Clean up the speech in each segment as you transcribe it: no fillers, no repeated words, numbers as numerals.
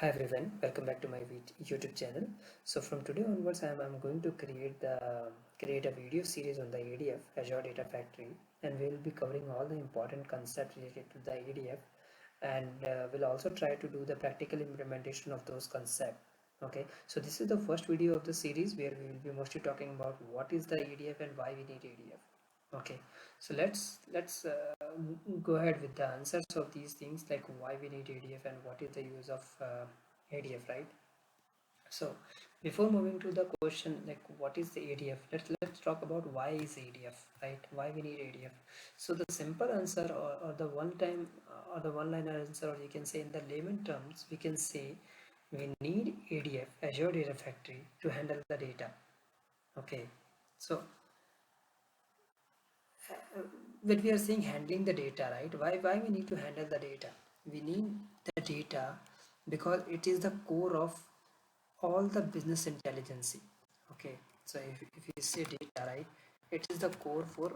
Hi everyone, welcome back to my YouTube channel. So from today onwards, I'm going to create a video series on the ADF Azure Data Factory, and we'll be covering all the important concepts related to the ADF, and we'll also try to do the practical implementation of those concepts. Okay, so this is the first video of the series where we will be mostly talking about what is the ADF and why we need ADF. Okay, so let's go ahead with the answers of these things, like why we need ADF and what is the use of ADF, right? So before moving to the question like what is the ADF, let's talk about why is ADF, right? Why we need ADF. So the simple answer, or the one time or the one liner answer, or you can say in the layman terms, we can say we need ADF, Azure Data Factory, to handle the data. Okay, so when we are saying handling the data, right, why we need to handle the data? We need the data because it is the core of all the business intelligence. Okay, so if you say data, right, it is the core for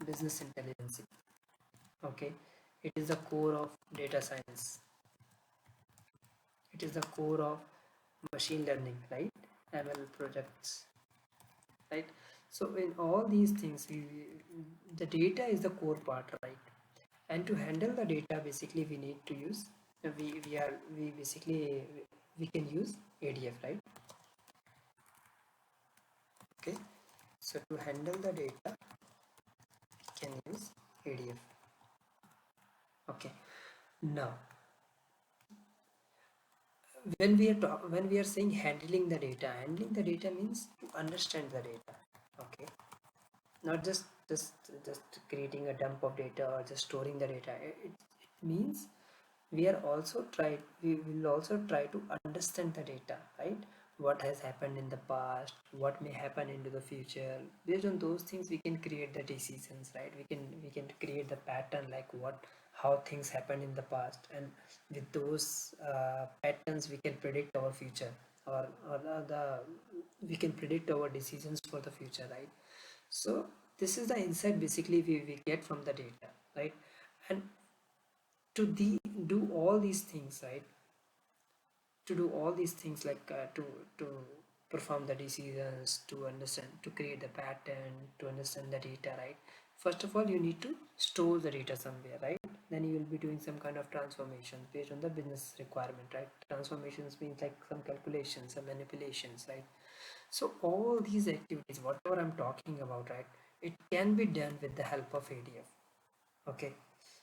business intelligence. Okay, it is the core of data science, it is the core of machine learning, right, ML projects, right? So in all these things, the data is the core part, right? And to handle the data, basically we need to use we basically we can use ADF, right? Okay, so to handle the data we can use ADF. Okay, now when we are saying handling the data means to understand the data. Okay, not just creating a dump of data or just storing the data. It means we will also try to understand the data, right? What has happened in the past, what may happen into the future. Based on those things we can create the decisions, right? We can create the pattern, like how things happened in the past, and with those patterns we can predict our future, or the we can predict our decisions for the future, right? So this is the insight basically we get from the data, right? And do all these things, right? To do all these things, like to perform the decisions, to understand, to create the pattern, to understand the data, right? First of all, you need to store the data somewhere, right? Then you will be doing some kind of transformation based on the business requirement, right? Transformations means like some calculations, some manipulations, right? So all these activities, whatever I'm talking about, right, it can be done with the help of ADF. Okay,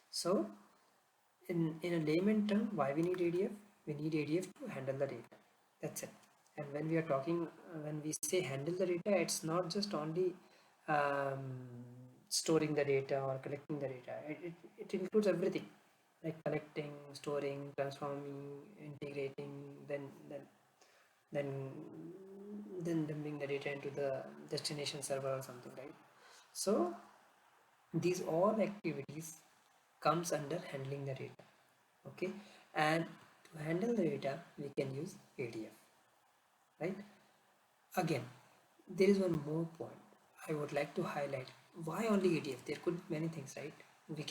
so in a layman term, why we need ADF? We need ADF to handle the data. That's it. And when we are talking, when we say handle the data, it's not just only um, storing the data or collecting the data. It includes everything, like collecting, storing, transforming, integrating, then then dumping the data into the destination server or something, right? So these all activities comes under handling the data. Okay, and to handle the data we can use ADF, right? Again, there is one more point I would like to highlight. Why only ADF? There could be many things, right? We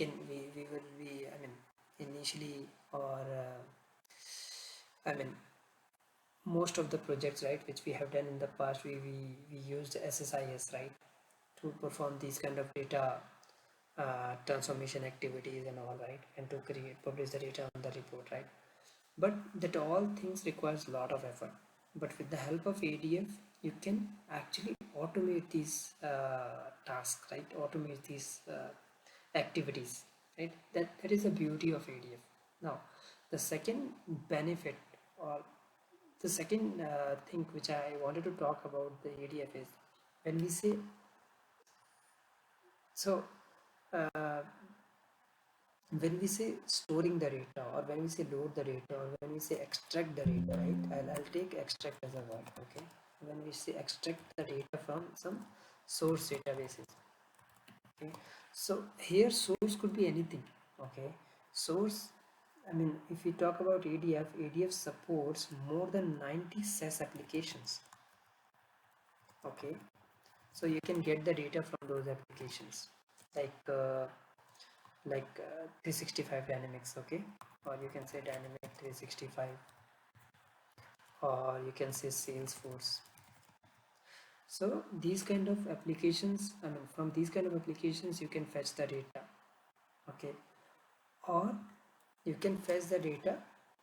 will be, I mean, initially, or I mean, most of the projects, right, which we have done in the past, we used SSIS, right, to perform these kind of data transformation activities and all, right, and to create publish the data on the report, right? But that all things requires a lot of effort. But with the help of ADF you can actually automate these tasks, right? Automate these activities, right? That is the beauty of ADF. Now the second benefit, or the second thing which I wanted to talk about the ADF is when we say, so uh, when we say storing the data, or when we say load the data, or when we say extract the data, right? I'll take extract as a word. Okay, when we say extract the data from some source databases. Okay, so here source could be anything. Okay, source, I mean, if we talk about ADF supports more than 90 SaaS applications. Okay, so you can get the data from those applications, like like 365 dynamics, okay, or you can say dynamic 365, or you can say Salesforce. So these kind of applications, I mean, from these kind of applications you can fetch the data, okay, or you can fetch the data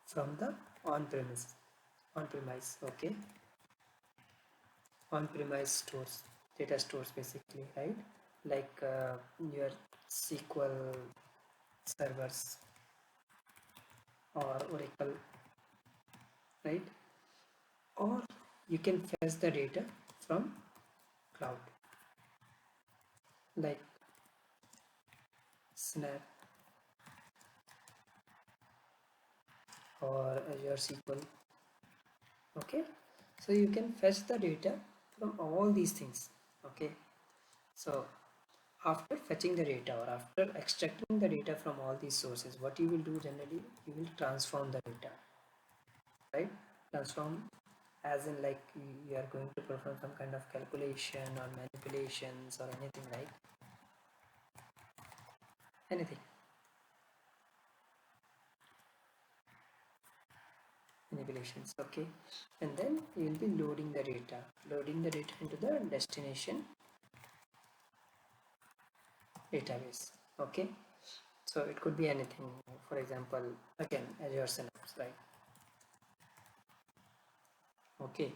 from the on premise, okay, on-premise stores, data stores basically, right? Like your SQL servers or Oracle, right? Or you can fetch the data from cloud, like Snap or Azure SQL, okay? So you can fetch the data from all these things, okay? So after fetching the data or after extracting the data from all these sources, what you will do generally, you will transform the data, right? Transform as in like you are going to perform some kind of calculation or manipulations or anything, right? Anything, manipulations, okay. And then you will be loading the data into the destination database, okay. So it could be anything, for example, again Azure Synapse, right? Okay,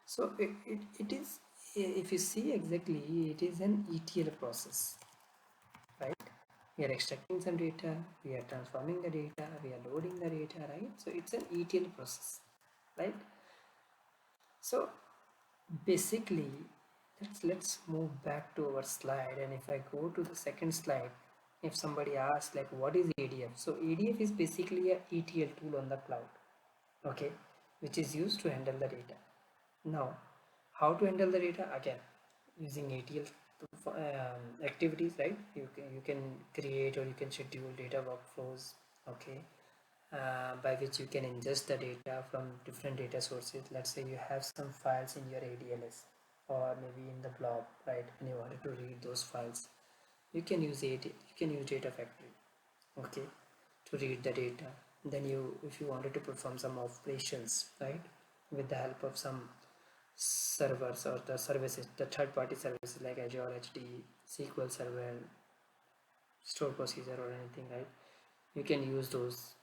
so it is, if you see exactly, it is an ETL process, right? We are extracting some data, we are transforming the data, we are loading the data, right? So it's an ETL process, right? So basically, let's move back to our slide, and if I go to the second slide, if somebody asks like what is ADF, so ADF is basically a ETL tool on the cloud, okay, which is used to handle the data. Now, how to handle the data? Again, using ATL activities, right? You can create or you can schedule data workflows, okay, by which you can ingest the data from different data sources. Let's say you have some files in your ADLS or maybe in the blob, right? And you wanted to read those files. You can use you can use Data Factory, okay, to read the data. Then if you wanted to perform some operations, right, with the help of some servers or the services, the third-party services like Azure HD, SQL Server, Store Procedure, or anything, right? You can use those,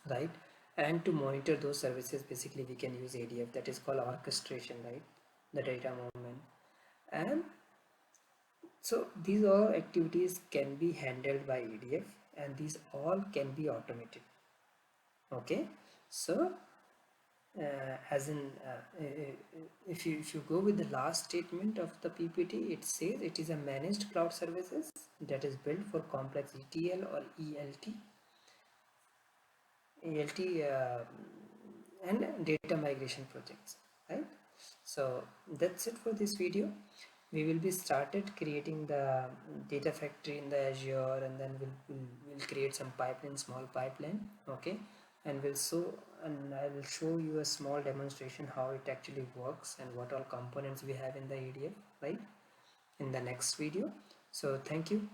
right? And to monitor those services, basically we can use ADF, that is called orchestration, right? The data movement. And so these all activities can be handled by ADF, and these all can be automated, okay. So as in if you go with the last statement of the PPT, it says it is a managed cloud services that is built for complex ETL or ELT and data migration projects, right? So that's it for this video. We will be started creating the data factory in the Azure, and then we'll create some pipeline, small pipeline, okay, and I will show you a small demonstration how it actually works and what all components we have in the ADF, right, in the next video. So thank you.